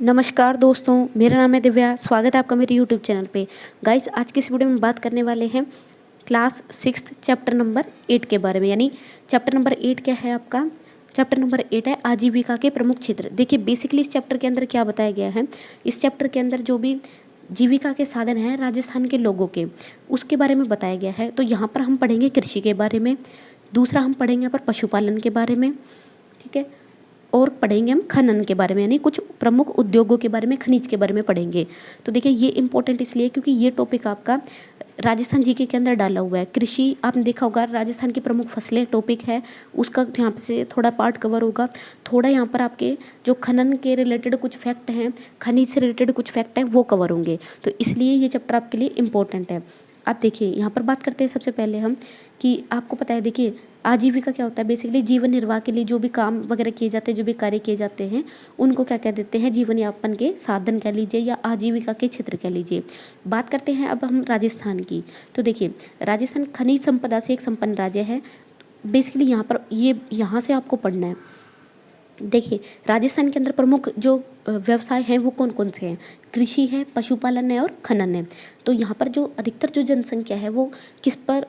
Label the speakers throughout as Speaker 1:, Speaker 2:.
Speaker 1: नमस्कार दोस्तों, मेरा नाम है दिव्या। स्वागत है आपका मेरे यूट्यूब चैनल पे। गाइस, आज की इस वीडियो में बात करने वाले हैं क्लास 6 चैप्टर नंबर 8 के बारे में। यानी चैप्टर नंबर 8 क्या है आपका? चैप्टर नंबर 8 है आजीविका के प्रमुख क्षेत्र। देखिए, बेसिकली इस चैप्टर के अंदर क्या बताया गया है। इस चैप्टर के अंदर जो भी जीविका के साधन हैं राजस्थान के लोगों के, उसके बारे में बताया गया है। तो यहाँ पर हम पढ़ेंगे कृषि के बारे में, दूसरा हम पढ़ेंगे यहाँ पर पशुपालन के बारे में, ठीक है, और पढ़ेंगे हम खनन के बारे में, यानी कुछ प्रमुख उद्योगों के बारे में, खनिज के बारे में पढ़ेंगे। तो देखिए, ये इंपॉर्टेंट इसलिए क्योंकि ये टॉपिक आपका राजस्थान जीके के अंदर डाला हुआ है। कृषि आपने देखा होगा, राजस्थान की प्रमुख फसलें टॉपिक है, उसका यहाँ से थोड़ा पार्ट कवर होगा। थोड़ा यहाँ पर आपके जो खनन के रिलेटेड कुछ फैक्ट हैं, खनिज से रिलेटेड कुछ फैक्ट हैं, वो कवर होंगे। तो इसलिए ये चैप्टर आपके लिए इम्पोर्टेंट है। आप देखिए, यहाँ पर बात करते हैं सबसे पहले हम कि आपको पता है, देखिए आजीविका क्या होता है। बेसिकली जीवन निर्वाह के लिए जो भी काम वगैरह किए जाते हैं, जो भी कार्य किए जाते हैं, उनको क्या कह देते हैं? जीवन यापन के साधन कह लीजिए या आजीविका के क्षेत्र कह लीजिए। बात करते हैं अब हम राजस्थान की। तो देखिए, राजस्थान खनिज संपदा से एक संपन्न राज्य है। बेसिकली यहाँ पर यहाँ से आपको पढ़ना है। देखिए, राजस्थान के अंदर प्रमुख जो व्यवसाय हैं वो कौन कौन से हैं? कृषि है, पशुपालन है और खनन है। तो यहाँ पर जो अधिकतर जो जनसंख्या है वो किस पर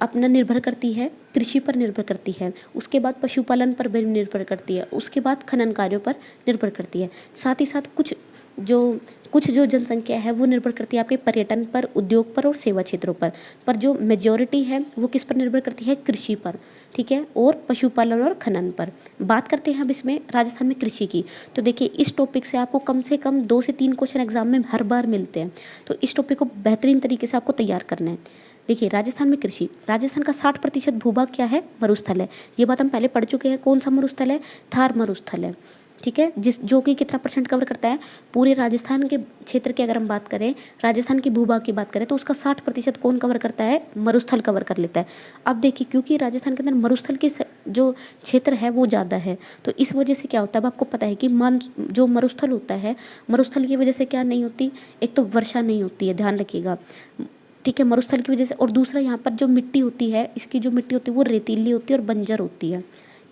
Speaker 1: अपना निर्भर करती है? कृषि पर निर्भर करती है। उसके बाद पशुपालन पर भी निर्भर करती है। उसके बाद खनन कार्यों पर निर्भर करती है। साथ ही साथ कुछ जो जनसंख्या है वो निर्भर करती है आपके पर्यटन पर, उद्योग पर और सेवा क्षेत्रों पर जो मेजॉरिटी है वो किस पर निर्भर करती है? कृषि पर, ठीक है, और पशुपालन और खनन पर। बात करते हैं अब इसमें राजस्थान में कृषि की। तो देखिए, इस टॉपिक से आपको कम से कम 2 से 3 क्वेश्चन एग्जाम में हर बार मिलते हैं। तो इस टॉपिक को बेहतरीन तरीके से आपको तैयार करना है। देखिए, राजस्थान में कृषि, राजस्थान का 60% भूभाग क्या है? मरुस्थल है। ये बात हम पहले पढ़ चुके हैं। कौन सा मरुस्थल है? थार मरुस्थल है, ठीक है, जो कि कितना % कवर करता है? पूरे राजस्थान के क्षेत्र की अगर हम बात करें, राजस्थान की भूभाग की बात करें, तो उसका 60% कौन कवर करता है? मरुस्थल कवर कर लेता है। अब देखिए, क्योंकि राजस्थान के अंदर मरुस्थल की जो क्षेत्र है वो ज़्यादा है, तो इस वजह से क्या होता है? अब आपको पता है कि जो मरुस्थल होता है, मरुस्थल की वजह से क्या नहीं होती? एक तो वर्षा नहीं होती है, ध्यान रखिएगा, ठीक है, मरुस्थल की वजह से। और दूसरा, यहाँ पर जो मिट्टी होती है, इसकी जो मिट्टी होती है वो रेतीली होती है और बंजर होती है,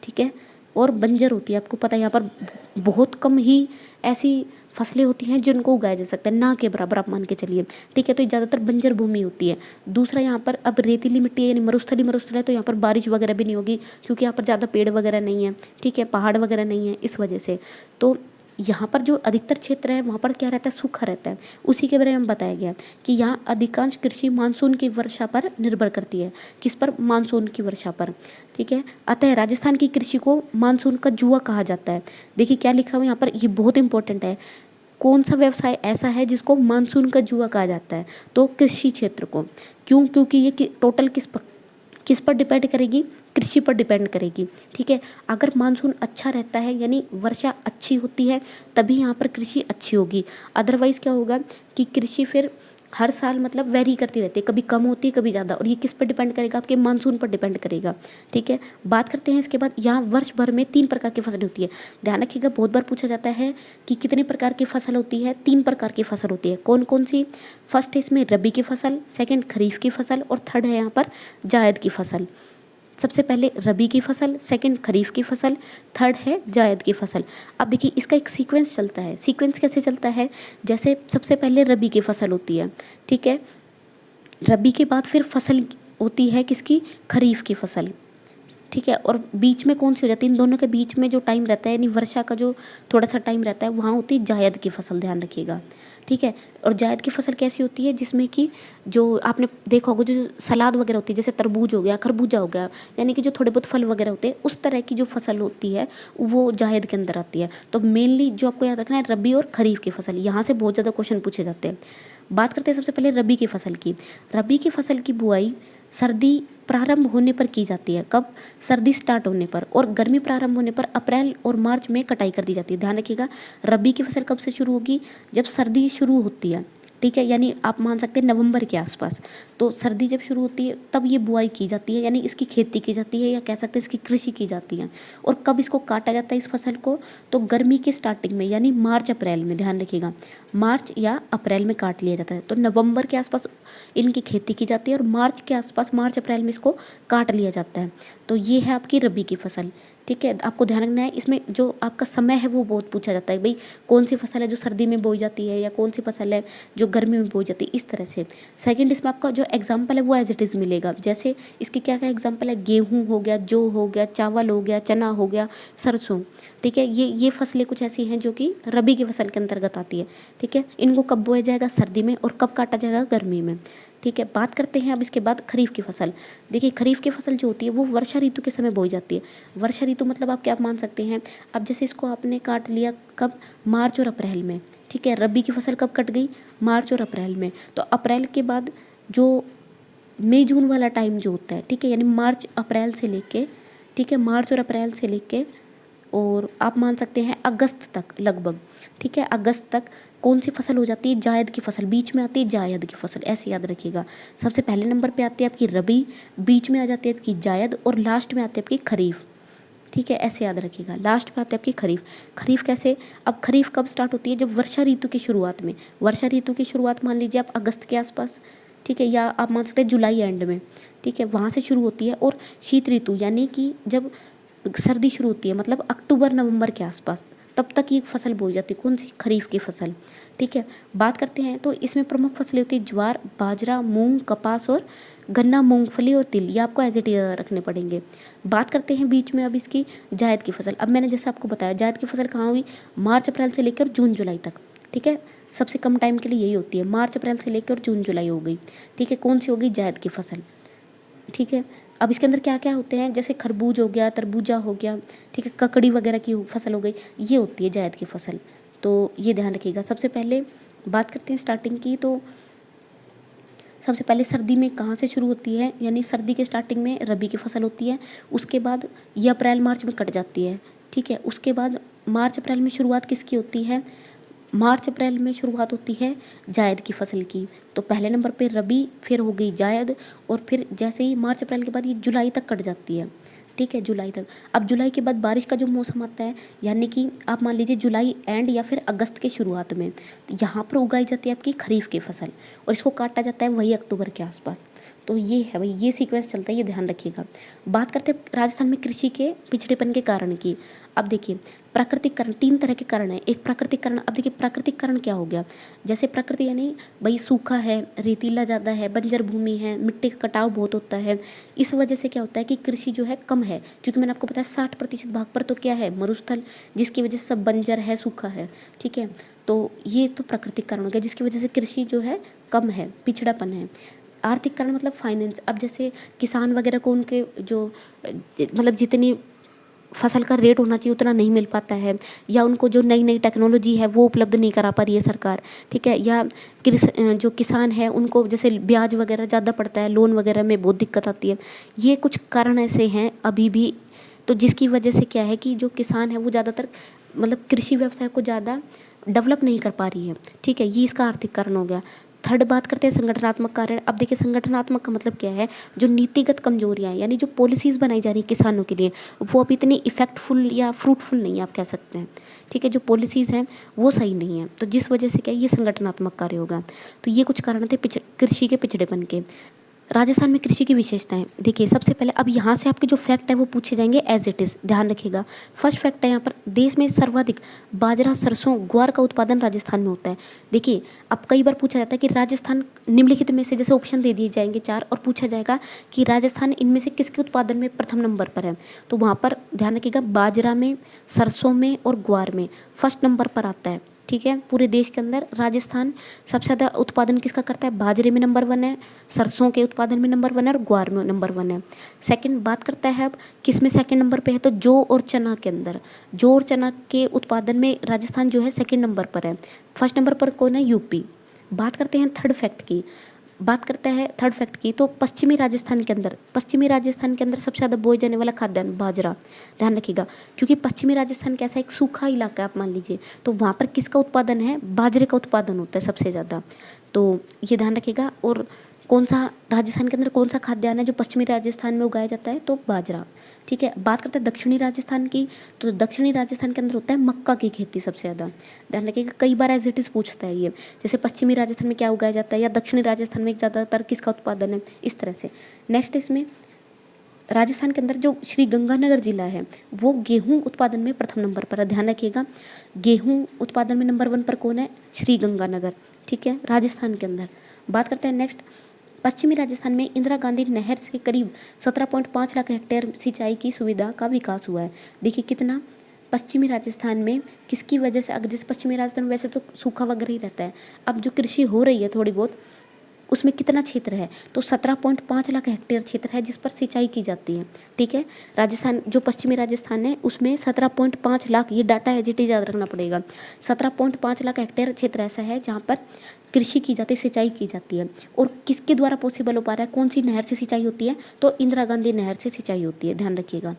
Speaker 1: ठीक है, और बंजर होती है। आपको पता है यहाँ पर बहुत कम ही ऐसी फसलें होती हैं जिनको उगाया जा सकता है, ना के बराबर आप मान के चलिए, ठीक है। तो ज़्यादातर बंजर भूमि होती है। दूसरा, यहाँ पर अब रेतीली मिट्टी है, यानी मरुस्थल है, तो यहाँ पर बारिश वगैरह भी नहीं होगी क्योंकि यहाँ पर ज़्यादा पेड़ वगैरह नहीं है, ठीक है, पहाड़ वगैरह नहीं है, इस वजह से। तो यहाँ पर जो अधिकतर क्षेत्र है वहाँ पर क्या रहता है? सूखा रहता है। उसी के बारे में बताया गया कि यहाँ अधिकांश कृषि मानसून की वर्षा पर निर्भर करती है। किस पर? मानसून की वर्षा पर, ठीक है। अतः राजस्थान की कृषि को मानसून का जुआ कहा जाता है। देखिए क्या लिखा हुआ यहाँ पर, ये बहुत इंपॉर्टेंट है। कौन सा व्यवसाय ऐसा है जिसको मानसून का जुआ कहा जाता है? तो कृषि क्षेत्र को। क्यों? क्योंकि ये टोटल किस पर डिपेंड करेगी? कृषि पर डिपेंड करेगी, ठीक है। अगर मानसून अच्छा रहता है, यानी वर्षा अच्छी होती है, तभी यहाँ पर कृषि अच्छी होगी। अदरवाइज़ क्या होगा कि कृषि फिर हर साल मतलब वेरी करती रहती है, कभी कम होती है, कभी ज़्यादा। और ये किस पर डिपेंड करेगा? आपके मानसून पर डिपेंड करेगा, ठीक है। बात करते हैं इसके बाद, यहाँ वर्ष भर में 3 प्रकार की फसलें होती है। ध्यान रखिएगा, बहुत बार पूछा जाता है कि कितने प्रकार की फसल होती है? 3 प्रकार की फसल होती है। कौन कौन सी? फर्स्ट है इसमें रबी की फसल, सेकेंड खरीफ की फसल और थर्ड है यहाँ पर जायद की फसल। सबसे पहले रबी की फसल, सेकंड खरीफ की फसल, थर्ड है जायद की फसल। अब देखिए, इसका एक सीक्वेंस चलता है। सीक्वेंस कैसे चलता है? जैसे सबसे पहले रबी की फसल होती है, ठीक है, रबी के बाद फिर फसल होती है किसकी? खरीफ की फसल, ठीक है। और बीच में कौन सी हो जाती है? इन दोनों के बीच में जो टाइम रहता है, यानी वर्षा का जो थोड़ा सा टाइम रहता है, वहाँ होती है जायद की फसल, ध्यान रखिएगा, ठीक है। और जायद की फसल कैसी होती है? जिसमें कि जो आपने देखा होगा, जो सलाद वगैरह होती है, जैसे तरबूज हो गया, खरबूजा हो गया, यानी कि जो थोड़े बहुत फल वगैरह होते हैं, उस तरह की जो फसल होती है वो जायद के अंदर आती है। तो मेनली जो आपको याद रखना है, रबी और खरीफ की फसल, यहाँ से बहुत ज़्यादा क्वेश्चन पूछे जाते हैं। बात करते हैं सबसे पहले रबी की फसल की। रबी की फसल की बुआई सर्दी प्रारंभ होने पर की जाती है। कब? सर्दी स्टार्ट होने पर। और गर्मी प्रारंभ होने पर अप्रैल और मार्च में कटाई कर दी जाती है। ध्यान रखिएगा, रबी की फसल कब से शुरू होगी? जब सर्दी शुरू होती है, ठीक है, यानी आप मान सकते हैं नवंबर के आसपास। तो सर्दी जब शुरू होती है तब ये बुआई की जाती है, यानी इसकी खेती की जाती है, या कह सकते हैं इसकी कृषि की जाती है। और कब इसको काटा जाता है इस फसल को? तो गर्मी के स्टार्टिंग में, यानी मार्च अप्रैल में, ध्यान रखिएगा, मार्च या अप्रैल में काट लिया जाता है। तो नवंबर के आसपास इनकी खेती की जाती है और मार्च के आसपास, मार्च अप्रैल में इसको काट लिया जाता है। तो ये है आपकी रबी की फसल। ठीक है, आपको ध्यान रखना है इसमें जो आपका समय है वो बहुत पूछा जाता है, भाई कौन सी फसल है जो सर्दी में बोई जाती है या कौन सी फसल है जो गर्मी में बोई जाती है, इस तरह से। सेकंड, इसमें आपका जो एग्जाम्पल है वो एज इट इज़ मिलेगा। जैसे इसके क्या क्या एग्जाम्पल है, गेहूँ हो गया, जौ हो गया, चावल हो गया, चना हो गया, सरसों। ठीक है, ये फसलें कुछ ऐसी हैं जो कि रबी की फसल के अंतर्गत आती है। ठीक है, इनको कब बोया जाएगा, सर्दी में, और कब काटा जाएगा, गर्मी में। ठीक है, बात करते हैं अब इसके बाद खरीफ की फसल। देखिए खरीफ की फसल जो होती है वो वर्षा ऋतु के समय बोई जाती है। वर्षा ऋतु मतलब आप क्या मान सकते हैं, अब जैसे इसको आपने काट लिया कब, मार्च और अप्रैल में। ठीक है, रबी की फसल कब कट गई, मार्च और अप्रैल में। तो अप्रैल के बाद जो मई जून वाला टाइम जो होता है, ठीक है, यानी मार्च अप्रैल से लेके, ठीक है, मार्च और अप्रैल से लेके और आप मान सकते हैं अगस्त तक लगभग। ठीक है, अगस्त तक कौन सी फसल हो जाती है, जायद की फसल, बीच में आती है जायद की फसल, ऐसे याद रखिएगा। सबसे पहले नंबर पे आती है आपकी रबी, बीच में आ जाती है आपकी जायद और लास्ट में आती है आपकी खरीफ। ठीक है, ऐसे याद रखिएगा, लास्ट में आती है आपकी खरीफ। खरीफ कैसे, अब खरीफ कब स्टार्ट होती है, जब वर्षा ऋतु की शुरुआत में। वर्षा ऋतु की शुरुआत मान लीजिए आप अगस्त के आसपास, ठीक है, या आप मान सकते हैं जुलाई एंड में। ठीक है, वहाँ से शुरू होती है। और शीत ऋतु यानी कि जब सर्दी शुरू होती है, मतलब अक्टूबर नवंबर के आसपास, तब तक ये फसल बोई जाती है, कौन सी, खरीफ की फसल। ठीक है, बात करते हैं तो इसमें प्रमुख फसलें होती है ज्वार, बाजरा, मूंग, कपास और गन्ना, मूंगफली और तिल। ये आपको एज इट इज रखने पड़ेंगे। बात करते हैं बीच में अब इसकी जायद की फसल। अब मैंने जैसे आपको बताया जायद की फसल कहाँ हुई, मार्च अप्रैल से लेकर जून जुलाई तक। ठीक है, सबसे कम टाइम के लिए यही होती है, मार्च अप्रैल से लेकर जून जुलाई हो गई। ठीक है, कौन सी हो गई, जायद की फसल। ठीक है, अब इसके अंदर क्या क्या होते हैं, जैसे खरबूज हो गया, तरबूजा हो गया, ठीक है, ककड़ी वगैरह की फसल हो गई, ये होती है जायद की फसल। तो ये ध्यान रखिएगा। सबसे पहले बात करते हैं स्टार्टिंग की, तो सबसे पहले सर्दी में कहाँ से शुरू होती है, यानी सर्दी के स्टार्टिंग में रबी की फसल होती है। उसके बाद ये अप्रैल मार्च में कट जाती है। ठीक है, उसके बाद मार्च अप्रैल में शुरुआत किसकी होती है, मार्च अप्रैल में शुरुआत होती है जायद की फसल की। तो पहले नंबर पे रबी, फिर हो गई जायद, और फिर जैसे ही मार्च अप्रैल के बाद ये जुलाई तक कट जाती है। ठीक है, जुलाई तक। अब जुलाई के बाद बारिश का जो मौसम आता है, यानी कि आप मान लीजिए जुलाई एंड या फिर अगस्त के शुरुआत में, यहाँ पर उगाई जाती है आपकी खरीफ की फसल, और इसको काटा जाता है वही अक्टूबर के आसपास। तो ये है भाई, ये सीक्वेंस चलता है, ये ध्यान रखिएगा। बात करते हैं राजस्थान में कृषि के पिछड़ेपन के कारण की। अब देखिए प्राकृतिक कारण, तीन तरह के कारण है। एक प्राकृतिक कारण, अब देखिए प्राकृतिक कारण क्या हो गया, जैसे प्रकृति यानी भाई सूखा है, रेतीला ज़्यादा है, बंजर भूमि है, मिट्टी का कटाव बहुत होता है। इस वजह से क्या होता है कि कृषि जो है कम है, क्योंकि मैंने आपको बताया 60% भाग पर तो क्या है, मरुस्थल, जिसकी वजह से सब बंजर है, सूखा है। ठीक है, तो ये तो प्राकृतिक कारण हो गया जिसकी वजह से कृषि जो है कम है, पिछड़ापन है। आर्थिक कारण मतलब फाइनेंस, अब जैसे किसान वगैरह को उनके जो मतलब जितनी फसल का रेट होना चाहिए उतना नहीं मिल पाता है, या उनको जो नई नई टेक्नोलॉजी है वो उपलब्ध नहीं करा पा रही है सरकार। ठीक है, या जो किसान है उनको जैसे ब्याज वगैरह ज़्यादा पड़ता है, लोन वगैरह में बहुत दिक्कत आती है। ये कुछ कारण ऐसे हैं अभी भी, तो जिसकी वजह से क्या है कि जो किसान है वो ज़्यादातर मतलब कृषि व्यवसाय को ज़्यादा डेवलप नहीं कर पा रही है। ठीक है, ये इसका आर्थिक कारण हो गया। थर्ड बात करते हैं संगठनात्मक कारण। अब देखिए संगठनात्मक का मतलब क्या है, जो नीतिगत कमजोरियां, यानी जो पॉलिसीज़ बनाई जा रही है किसानों के लिए, वो अभी इतनी इफेक्टफुल या फ्रूटफुल नहीं है, आप कह सकते हैं। ठीक है, जो पॉलिसीज़ हैं वो सही नहीं है, तो जिस वजह से क्या ये संगठनात्मक कार्य होगा। तो ये कुछ कारण थे कृषि के पिछड़ेपन के। राजस्थान में कृषि की विशेषताएं देखिए, सबसे पहले अब यहाँ से आपके जो फैक्ट है वो पूछे जाएंगे एज इट इज़, ध्यान रखिएगा। फर्स्ट फैक्ट है यहाँ पर, देश में सर्वाधिक बाजरा, सरसों, ग्वार का उत्पादन राजस्थान में होता है। देखिए अब कई बार पूछा जाता है कि राजस्थान निम्नलिखित में से, जैसे ऑप्शन दे दिए जाएंगे 4, और पूछा जाएगा कि राजस्थान इनमें से किसके उत्पादन में प्रथम नंबर पर है, तो वहाँ पर ध्यान रखिएगा बाजरा में, सरसों में और ग्वार में फर्स्ट नंबर पर आता है। ठीक है, पूरे देश के अंदर राजस्थान सबसे ज़्यादा उत्पादन किसका करता है, बाजरे में नंबर 1 है, सरसों के उत्पादन में नंबर 1 है, और ग्वार में नंबर 1 है। सेकंड बात करता है अब किस में सेकंड नंबर पे है, तो जौ और चना के अंदर, जौ और चना के उत्पादन में राजस्थान जो है सेकंड नंबर पर है। फर्स्ट नंबर पर कौन है, यूपी। बात करते हैं थर्ड फैक्ट की, बात करता है थर्ड फैक्ट की, तो पश्चिमी राजस्थान के अंदर सबसे ज़्यादा बोए जाने वाला खाद्यान्न बाजरा, ध्यान रखिएगा। क्योंकि पश्चिमी राजस्थान कैसा एक सूखा इलाका है, आप मान लीजिए, तो वहाँ पर किसका उत्पादन है, बाजरे का उत्पादन होता है सबसे ज़्यादा, तो ये ध्यान रखिएगा। और कौन सा राजस्थान के अंदर कौन सा खाद्यान्न है जो पश्चिमी राजस्थान में उगाया जाता है, तो बाजरा। ठीक है, बात करते हैं दक्षिणी राजस्थान की, तो दक्षिणी राजस्थान के अंदर होता है मक्का की खेती सबसे ज़्यादा, ध्यान रखिएगा। कई बार एज इट इज़ पूछता है ये, जैसे पश्चिमी राजस्थान में क्या उगाया जाता है, या दक्षिणी राजस्थान में ज़्यादातर किसका उत्पादन है, इस तरह से। नेक्स्ट इसमें राजस्थान के अंदर जो श्री गंगानगर जिला है वो गेहूं उत्पादन में प्रथम नंबर पर है, ध्यान रखिएगा। गेहूं उत्पादन में नंबर 1 पर कौन है? श्री गंगानगर, ठीक है, राजस्थान के अंदर। बात करते हैं नेक्स्ट, पश्चिमी राजस्थान में इंदिरा गांधी नहर से करीब 17.5 लाख हेक्टेयर सिंचाई की सुविधा का विकास हुआ है। देखिए कितना, पश्चिमी राजस्थान में किसकी वजह से, अगर जैसे पश्चिमी राजस्थान में वैसे तो सूखा वगैरह ही रहता है, अब जो कृषि हो रही है थोड़ी बहुत, उसमें कितना क्षेत्र है? तो 17.5 लाख हेक्टेयर क्षेत्र है जिस पर सिंचाई की जाती है, ठीक है। राजस्थान, जो पश्चिमी राजस्थान है उसमें 17.5 लाख, ये डाटा है जीटी याद रखना पड़ेगा। 17.5 लाख हेक्टेयर क्षेत्र ऐसा है जहाँ पर कृषि की जाती है, सिंचाई की जाती है। और किसके द्वारा पॉसिबल हो पा रहा है? कौन सी नहर से सिंचाई होती है? तो इंदिरा गांधी नहर से सिंचाई होती है, ध्यान रखिएगा।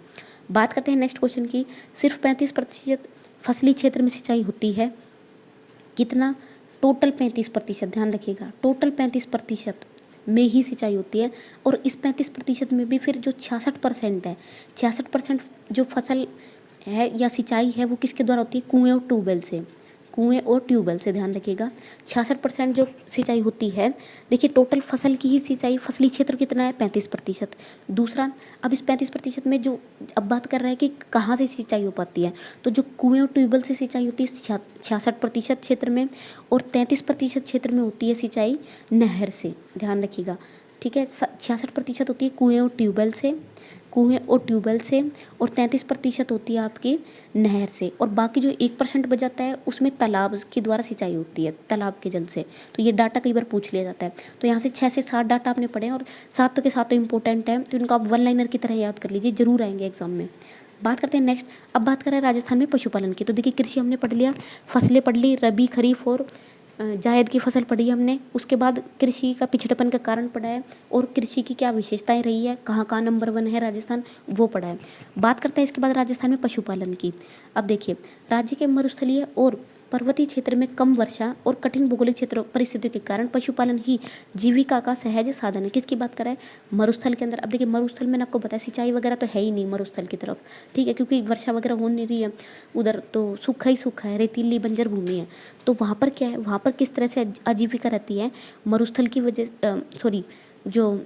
Speaker 1: बात करते हैं नेक्स्ट क्वेश्चन की, सिर्फ 35% फसली क्षेत्र में सिंचाई होती है, कितना? टोटल 35%, ध्यान रखिएगा, टोटल 35% में ही सिंचाई होती है। और इस 35% में भी फिर जो 66% है, 66% जो फसल है या सिंचाई है वो किसके द्वारा होती है? कुएं और ट्यूबवेल से, कुएं और ट्यूबवेल से, ध्यान रखिएगा। 66% जो सिंचाई होती है, देखिए टोटल फसल की ही सिंचाई, फसली क्षेत्र कितना है? 35%। दूसरा, अब इस 35% में जो अब बात कर रहा है कि कहाँ से सिंचाई हो पाती है, तो जो कुएं और ट्यूबवेल से सिंचाई होती है 66% क्षेत्र में, और 33% क्षेत्र में होती है सिंचाई नहर से, ध्यान रखिएगा, ठीक है। 66% होती है कुएं और ट्यूबवेल से, कुएं और ट्यूबवेल से, और 33% होती है आपकी नहर से, और बाकी जो 1% बच जाता है उसमें तालाब के द्वारा सिंचाई होती है, तालाब के जल से। तो ये डाटा कई बार पूछ लिया जाता है, तो यहाँ से 6 से 7 डाटा आपने पढ़े हैं और 7 के 7 इंपॉर्टेंट है, तो इनको आप वन लाइनर की तरह याद कर लीजिए, जरूर आएंगे एग्जाम में। बात करते हैं नेक्स्ट, अब बात करें राजस्थान में पशुपालन की। तो देखिए कृषि हमने पढ़ लिया, फसलें पढ़ ली, रबी, खरीफ और जायद की फसल पढ़ी हमने। उसके बाद कृषि का पिछड़ेपन का कारण पढ़ा है, और कृषि की क्या विशेषताएं रही है, कहाँ कहाँ नंबर 1 है राजस्थान, वो पढ़ा है। बात करते हैं इसके बाद राजस्थान में पशुपालन की। अब देखिए, राज्य के मरुस्थलीय और पर्वतीय क्षेत्र में कम वर्षा और कठिन भौगोलिक क्षेत्र परिस्थितियों के कारण पशुपालन ही जीविका का सहज साधन है। किसकी बात कर रहा है? मरुस्थल के अंदर। अब देखिए मरुस्थल में आपको पता है सिंचाई वगैरह तो है ही नहीं मरुस्थल की तरफ, ठीक है, क्योंकि वर्षा वगैरह हो नहीं रही है उधर, तो सूखा ही सूखा है, रेतीली बंजर भूमि है। तो वहाँ पर क्या है, वहाँ पर किस तरह से आजीविका रहती है? मरुस्थल की वजह, जो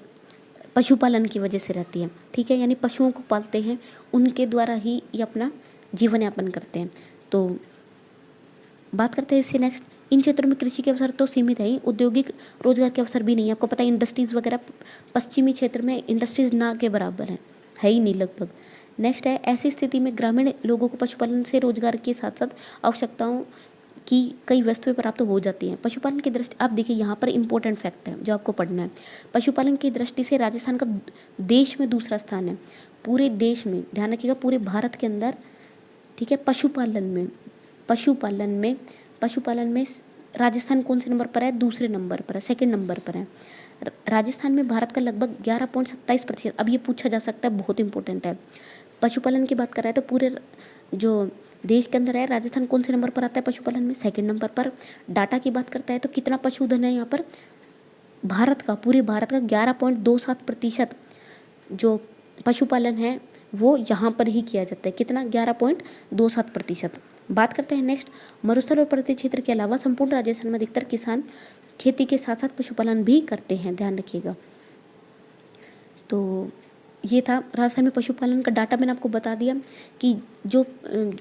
Speaker 1: पशुपालन की वजह से रहती है, ठीक है, यानी पशुओं को पालते हैं, उनके द्वारा ही ये अपना जीवन यापन करते हैं। तो बात करते हैं इससे नेक्स्ट, इन क्षेत्रों में कृषि के अवसर तो सीमित है ही, औद्योगिक रोजगार के अवसर भी नहीं है। आपको पता है इंडस्ट्रीज़ वगैरह पश्चिमी क्षेत्र में इंडस्ट्रीज़ ना के बराबर है ही नहीं लगभग। नेक्स्ट है, ऐसी स्थिति में ग्रामीण लोगों को पशुपालन से रोजगार के साथ साथ आवश्यकताओं की कई वस्तुएं प्राप्त हो जाती हैं। पशुपालन की दृष्टि, आप देखिए यहाँ पर इंपॉर्टेंट फैक्ट है जो आपको पढ़ना है। पशुपालन की दृष्टि से राजस्थान का देश में दूसरा स्थान है, पूरे देश में, ध्यान रखिएगा, पूरे भारत के अंदर, ठीक है। पशुपालन में राजस्थान कौन से नंबर पर है? दूसरे नंबर पर है, सेकंड नंबर पर है। राजस्थान में भारत का लगभग 11.27%। अब ये पूछा जा सकता है, बहुत इंपॉर्टेंट है। पशुपालन की बात कर रहा है तो पूरे जो देश के अंदर है, राजस्थान कौन से नंबर पर आता है पशुपालन में? सेकंड नंबर पर। डाटा की बात करता है तो कितना पशुधन है यहाँ पर? भारत का, पूरे भारत का 11.27% जो पशुपालन है वो यहाँ पर ही किया जाता है। कितना? 11.27%। बात करते हैं नेक्स्ट, मरुस्थल और पर्वतीय क्षेत्र के अलावा संपूर्ण राजस्थान में अधिकतर किसान खेती के साथ साथ पशुपालन भी करते हैं, ध्यान रखिएगा। तो ये था राजस्थान में पशुपालन का डाटा, मैंने आपको बता दिया कि जो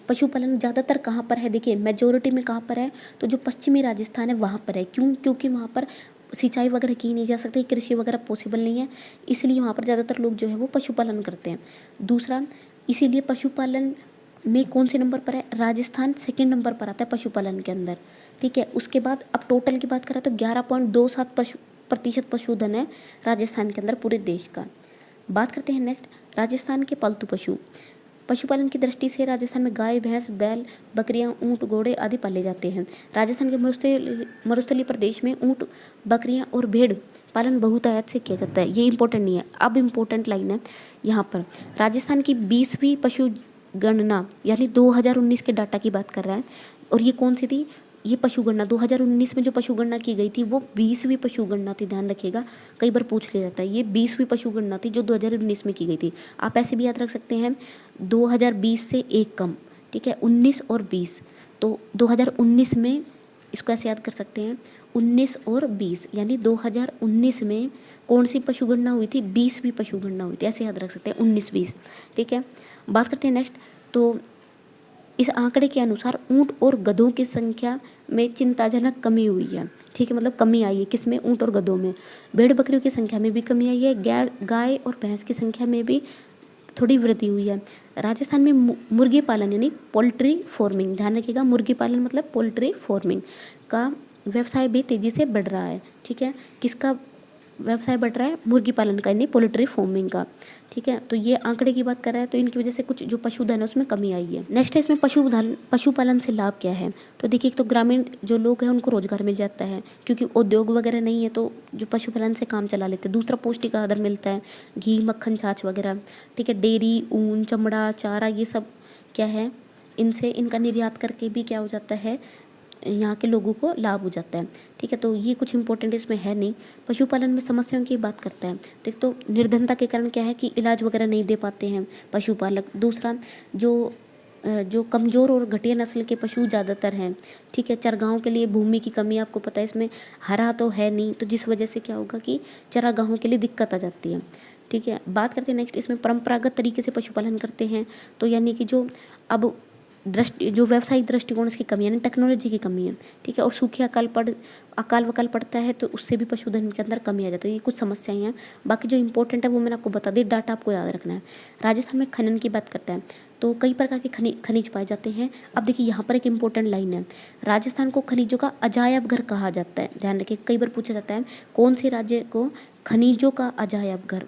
Speaker 1: पशुपालन ज़्यादातर कहाँ पर है। देखिए मेजोरिटी में कहाँ पर है, तो जो पश्चिमी राजस्थान है वहाँ पर है। क्यों? क्योंकि वहाँ पर सिंचाई वगैरह की नहीं जा सकती, कृषि वगैरह पॉसिबल नहीं है, इसलिए वहाँ पर ज़्यादातर लोग जो है वो पशुपालन करते हैं। दूसरा, इसीलिए पशुपालन में कौन से नंबर पर है? राजस्थान सेकंड नंबर पर आता है पशुपालन के अंदर, ठीक है। उसके बाद अब टोटल की बात करें तो 11.27% पशुधन है राजस्थान के अंदर पूरे देश का। बात करते हैं नेक्स्ट, राजस्थान के पालतू पशुपालन की दृष्टि से राजस्थान में गाय, भैंस, बैल, बकरियां, ऊँट, घोड़े आदि पाले जाते हैं। राजस्थान के मरुस्थलीय प्रदेश में ऊँट, बकरियां और भेड़ पालन बहुतायत से किया जाता है। ये इंपॉर्टेंट नहीं है, अब इम्पोर्टेंट लाइन है यहाँ पर। राजस्थान की 20वीं पशु गणना यानी 2019 के डाटा की बात कर रहा है, और ये कौन सी थी? ये पशुगणना 2019 में जो पशुगणना की गई थी वो 20वीं पशुगणना थी, ध्यान रखिएगा, कई बार पूछ लिया जाता है। ये 20वीं पशुगणना थी जो 2019 में की गई थी। आप ऐसे भी याद रख सकते हैं 2020 से एक कम, ठीक है, 19 और 20। तो 2019 में इसको ऐसे याद कर सकते हैं 19 और 20, यानी 2019 में कौन सी पशु गणना हुई थी, 20वीं पशु गणना हुई थी, ऐसे याद रख सकते हैं 19-20। ठीक है, बात करते हैं नेक्स्ट। तो इस आंकड़े के अनुसार ऊंट और गधों की संख्या में चिंताजनक कमी हुई है। ठीक है, मतलब कमी आई है किसमें, ऊंट और गधों में। भेड़ बकरियों की संख्या में भी कमी आई है, गाय और भैंस की संख्या में भी थोड़ी वृद्धि हुई है। राजस्थान में मुर्गी पालन यानी पोल्ट्री फार्मिंग, ध्यान रखिएगा, मुर्गी पालन मतलब पोल्ट्री फार्मिंग का व्यवसाय भी तेजी से बढ़ रहा है। ठीक है, किसका व्यवसाय बढ़ रहा है, मुर्गी पालन का यानी पोल्ट्री फार्मिंग का। ठीक है, तो ये आंकड़े की बात कर रहा है, तो इनकी वजह से कुछ जो पशुधन है उसमें कमी आई है। नेक्स्ट है इसमें पशुपालन से लाभ क्या है। तो देखिए, एक तो ग्रामीण जो लोग हैं उनको रोजगार मिल जाता है, क्योंकि उद्योग वगैरह नहीं है तो जो पशुपालन से काम चला लेते हैं। दूसरा, पौष्टिक आहार मिलता है, घी, मक्खन, छाछ वगैरह। ठीक है, डेयरी, ऊन, चमड़ा, चारा, ये सब क्या है, इनसे इनका निर्यात करके भी क्या हो जाता है, यहाँ के लोगों को लाभ हो जाता है। ठीक है, तो ये कुछ इंपॉर्टेंट इसमें है नहीं। पशुपालन में समस्याओं की बात करता है, तो एक तो निर्धनता के कारण क्या है कि इलाज वगैरह नहीं दे पाते हैं पशुपालक। दूसरा, जो कमज़ोर और घटिया नस्ल के पशु ज़्यादातर हैं। ठीक है, चरागाहों के लिए भूमि की कमी, आपको पता है इसमें हरा तो है नहीं, तो जिस वजह से क्या होगा कि चरागाहों के लिए दिक्कत आ जाती है। ठीक है, बात करते हैं नेक्स्ट, इसमें परंपरागत तरीके से पशुपालन करते हैं, तो यानी कि जो अब जो व्यावसायिक दृष्टिकोण की कमी है, यानी टेक्नोलॉजी की कमी है। ठीक है, और सूखे अकाल वकाल पड़ता है तो उससे भी पशुधन के अंदर कमी आ जाती है। ये कुछ समस्याएं हैं, बाकी जो इंपॉर्टेंट है वो मैंने आपको बता दी, डाटा आपको याद रखना है। राजस्थान में खनन की बात करता है, तो कई प्रकार के खनिज पाए जाते हैं। अब देखिए, यहाँ पर एक इंपॉर्टेंट लाइन है, राजस्थान को खनिजों का अजायब घर कहा जाता है। ध्यान रखिए, कई बार पूछा जाता है कौन से राज्य को खनिजों का अजायब घर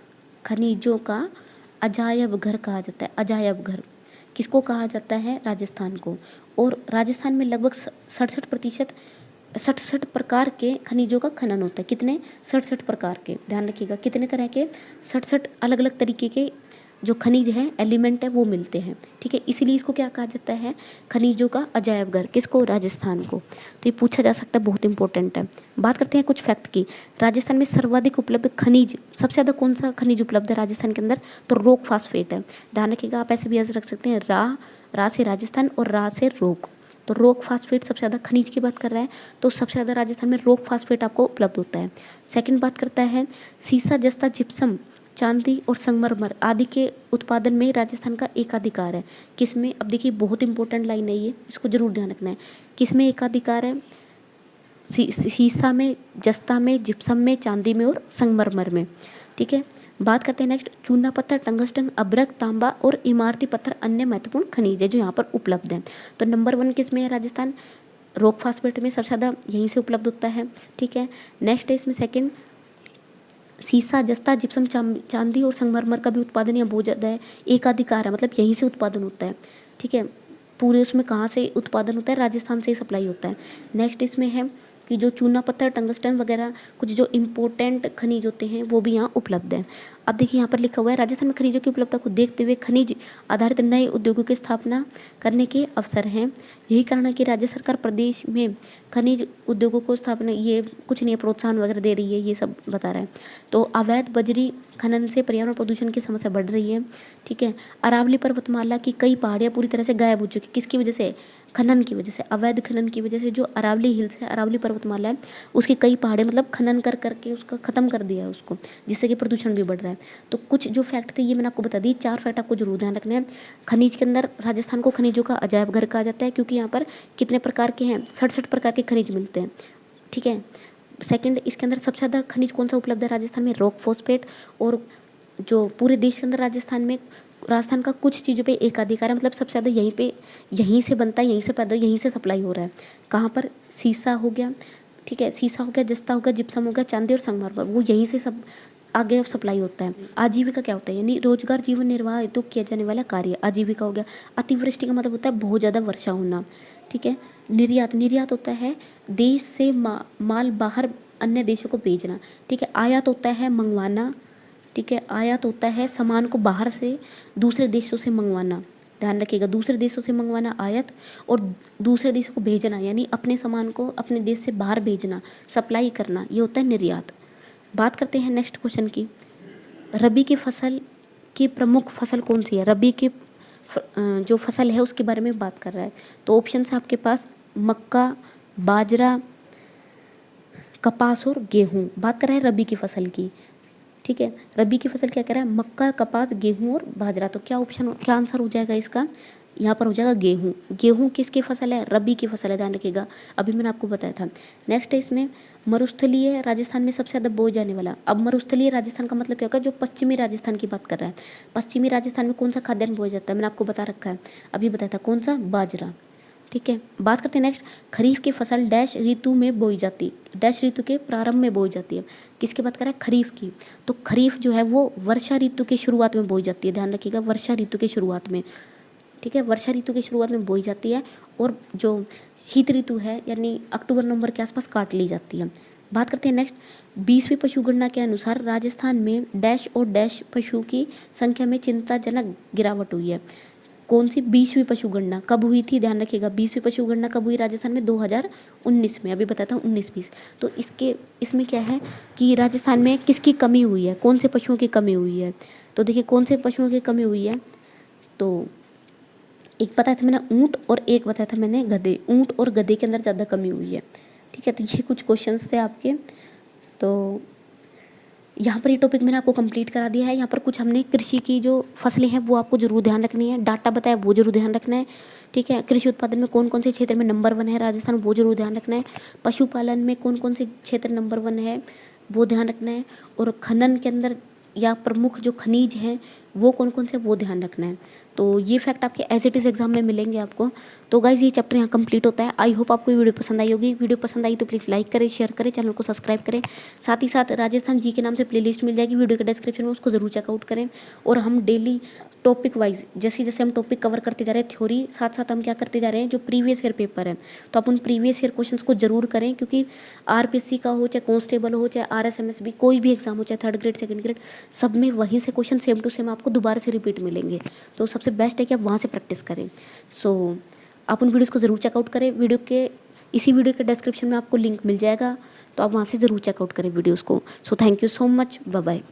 Speaker 1: कहा जाता है। अजायब घर किसको कहा जाता है, राजस्थान को। और राजस्थान में लगभग 67 प्रकार के खनिजों का खनन होता है। कितने, 67 प्रकार के, ध्यान रखिएगा, कितने तरह के, 67 अलग अलग तरीके के जो खनिज है, एलिमेंट है, वो मिलते हैं। ठीक है, इसीलिए इसको क्या कहा जाता है, खनिजों का अजायब घर, किसको, राजस्थान को। तो ये पूछा जा सकता है, बहुत इंपॉर्टेंट है। बात करते हैं कुछ फैक्ट की। राजस्थान में सर्वाधिक उपलब्ध खनिज, सबसे ज़्यादा कौन सा खनिज उपलब्ध है राजस्थान के अंदर, तो रॉक फास्फेट है। ध्यान रखिएगा, आप ऐसे भी याद रख सकते हैं, रा से राजस्थान और रा से रॉक, तो रॉक फास्फेट सबसे ज़्यादा खनिज की बात कर रहा है, तो सबसे ज़्यादा राजस्थान में रॉक फास्फेट आपको उपलब्ध होता है। सेकंड बात करता है सीसा, जस्ता, जिप्सम, चांदी और संगमरमर आदि के उत्पादन में राजस्थान का एकाधिकार है। किसमें, अब देखिए बहुत इंपॉर्टेंट लाइन है ये, इसको जरूर ध्यान रखना है। किसमें एकाधिकार है, सीसा में, जस्ता में, जिप्सम में, चांदी में और संगमरमर में। ठीक है, बात करते हैं नेक्स्ट, चूना पत्थर, टंगस्टन, अभ्रक, तांबा और इमारती पत्थर अन्य महत्वपूर्ण खनिज है जो यहाँ पर उपलब्ध हैं। तो नंबर 1 किसमें है, राजस्थान, रॉक फास्फेट में सबसे ज़्यादा यहीं से उपलब्ध होता है। ठीक है, नेक्स्ट है इसमें सेकंड, सीसा, जस्ता, जिप्सम, चांदी और संगमरमर का भी उत्पादन यहाँ बहुत ज़्यादा है, एकाधिकार है, मतलब यहीं से उत्पादन होता है। ठीक है, पूरे उसमें कहाँ से उत्पादन होता है, राजस्थान से ही सप्लाई होता है। नेक्स्ट इसमें है कि जो चूना पत्थर, टंगस्टन वगैरह कुछ जो इम्पोर्टेंट खनिज होते हैं वो भी यहाँ उपलब्ध हैं। अब देखिए, यहाँ पर लिखा हुआ है राजस्थान में खनिजों की उपलब्धता को देखते हुए खनिज आधारित नए उद्योगों की स्थापना करने के अवसर हैं। यही कारण है कि राज्य सरकार प्रदेश में खनिज उद्योगों को स्थापना, ये कुछ नहीं, प्रोत्साहन वगैरह दे रही है, ये सब बता रहा है। तो अवैध बजरी खनन से पर्यावरण प्रदूषण की समस्या बढ़ रही है। ठीक है, अरावली पर्वतमाला की कई पहाड़ियाँ पूरी तरह से गायब हो चुकी, किसकी वजह से, खनन की वजह से, अवैध खनन की वजह से। जो अरावली हिल्स है, अरावली पर्वतमाला है, उसकी कई पहाड़े मतलब खनन कर करके उसका ख़त्म कर दिया है उसको, जिससे कि प्रदूषण भी बढ़ रहा है। तो कुछ जो फैक्ट थे ये मैंने आपको बता दी, 4 फैक्ट आपको जरूर ध्यान रखने हैं। खनिज के अंदर राजस्थान को खनिजों का अजायब घर कहा जाता है, क्योंकि यहाँ पर कितने प्रकार के हैं, 67 प्रकार के खनिज मिलते हैं। ठीक है, सेकंड, इसके अंदर सबसे ज़्यादा खनिज कौन सा उपलब्ध है राजस्थान में, रॉक फॉस्फेट। और जो पूरे देश के अंदर राजस्थान का कुछ चीज़ों पे एकाधिकार है, मतलब सबसे ज़्यादा यहीं से बनता है, यहीं से पैदा, यहीं से सप्लाई हो रहा है। कहाँ पर, सीसा हो गया, ठीक है, सीसा हो गया, जस्ता हो गया, जिप्सम हो गया, चांदी और संगमरमर, वो यहीं से सब आगे अब सप्लाई होता है। आजीविका क्या होता है, यानी रोजगार, जीवन निर्वाह हेतु किया जाने वाला कार्य, आजीविका हो गया। अतिवृष्टि का मतलब होता है बहुत ज़्यादा वर्षा होना। ठीक है, निर्यात होता है देश से माल बाहर अन्य देशों को भेजना। ठीक है, आयात होता है मंगवाना। ठीक है, आयात होता है सामान को बाहर से दूसरे देशों से मंगवाना, ध्यान रखिएगा, दूसरे देशों से मंगवाना आयात, और दूसरे देशों को भेजना यानी अपने सामान को अपने देश से बाहर भेजना, सप्लाई करना, ये होता है निर्यात। बात करते हैं नेक्स्ट क्वेश्चन की, रबी की फसल की प्रमुख फसल कौन सी है, रबी की जो फसल है उसके बारे में बात कर रहा है। तो ऑप्शन है आपके पास मक्का, बाजरा, कपास और गेहूँ। बात कर रहे हैं रबी की फसल की, ठीक है। रबी की फसल क्या कह रहा है, मक्का, कपास, गेहूँ और बाजरा। तो क्या आंसर हो जाएगा इसका, यहाँ पर हो जाएगा गेहूँ। गेहूँ किसकी फसल है, रबी की फसल है, ध्यान रखिएगा, अभी मैंने आपको बताया था। नेक्स्ट है इसमें मरुस्थलीय राजस्थान में सबसे ज़्यादा बोया जाने वाला। अब मरुस्थलीय राजस्थान का मतलब क्या होगा, जो पश्चिमी राजस्थान की बात कर रहा है। पश्चिमी राजस्थान में कौन सा खाद्यान्न बोया जाता है, मैंने आपको बता रखा है, अभी बताया था, कौन सा, बाजरा, ठीक है। बात करते हैं नेक्स्ट, खरीफ की फसल डैश ऋतु में बोई जाती, डैश ऋतु के प्रारंभ में बोई जाती है। किसकी बात कर रहा है, खरीफ की। तो खरीफ जो है वो वर्षा ऋतु की शुरुआत में बोई जाती है, ध्यान रखिएगा, वर्षा ऋतु की शुरुआत में, ठीक है, वर्षा ऋतु की शुरुआत में बोई जाती है। और जो शीत ऋतु है यानी अक्टूबर नवंबर के आसपास काट ली जाती है। बात करते हैं नेक्स्ट, 20वीं पशुगणना के अनुसार राजस्थान में डैश और डैश पशु की संख्या में चिंताजनक गिरावट हुई है। कौन सी, 20वीं पशुगणना कब हुई थी, ध्यान रखिएगा, 20वीं पशुगणना कब हुई राजस्थान में, 2019 में, अभी बताता हूँ 19-20। तो इसमें क्या है कि राजस्थान में किसकी कमी हुई है, कौन से पशुओं की कमी हुई है। तो देखिए कौन से पशुओं की कमी हुई है, तो एक बताया था मैंने ऊँट और एक बताया था मैंने गधे। ऊँट और गधे के अंदर ज़्यादा कमी हुई है, ठीक है। तो ये कुछ क्वेश्चंस थे आपके। तो यहाँ पर ये टॉपिक मैंने आपको कंप्लीट करा दिया है। यहाँ पर कुछ हमने कृषि की जो फसलें हैं वो आपको जरूर ध्यान रखनी है, डाटा बताया वो जरूर ध्यान रखना है, ठीक है। कृषि उत्पादन में कौन कौन से क्षेत्र में नंबर 1 है राजस्थान, वो जरूर ध्यान रखना है। पशुपालन में कौन कौन से क्षेत्र नंबर 1 है वो ध्यान रखना है। और खनन के अंदर या प्रमुख जो खनिज हैं वो कौन कौन से, वो ध्यान रखना है। तो ये फैक्ट आपके एज इट इज़ एग्जाम में मिलेंगे आपको। तो गाइज ये चैप्टर यहाँ कंप्लीट होता है। आई होप आपको ये वीडियो पसंद आई होगी। वीडियो पसंद आई तो प्लीज़ लाइक करें, शेयर करें, चैनल को सब्सक्राइब करें। साथ ही साथ राजस्थान जी के नाम से प्लेलिस्ट मिल जाएगी वीडियो के डिस्क्रिप्शन में, उसको जरूर चेकआउट करें। और हम डेली टॉपिक वाइज जैसे जैसे हम टॉपिक कवर करते जा रहे हैं थ्योरी, साथ साथ हम क्या करते जा रहे हैं, जो प्रीवियस ईयर पेपर है तो आप उन प्रीवियस ईयर क्वेश्चंस को जरूर करें, क्योंकि आरपीएससी का हो, चाहे कांस्टेबल हो, चाहे आरएसएमएस भी, कोई भी एग्जाम हो, चाहे 3rd ग्रेड 2nd ग्रेड, सब में वहीं से क्वेश्चन सेम टू सेम आपको दोबारा से रिपीट मिलेंगे। तो सबसे बेस्ट है कि आप वहाँ से प्रैक्टिस करें। सो आप उन वीडियोज़ को ज़रूर चेकआउट करें। इसी वीडियो के डिस्क्रिप्शन में आपको लिंक मिल जाएगा, तो आप वहाँ से ज़रूर चेकआउट करें वीडियोज़ को। So thank you so much, bye bye.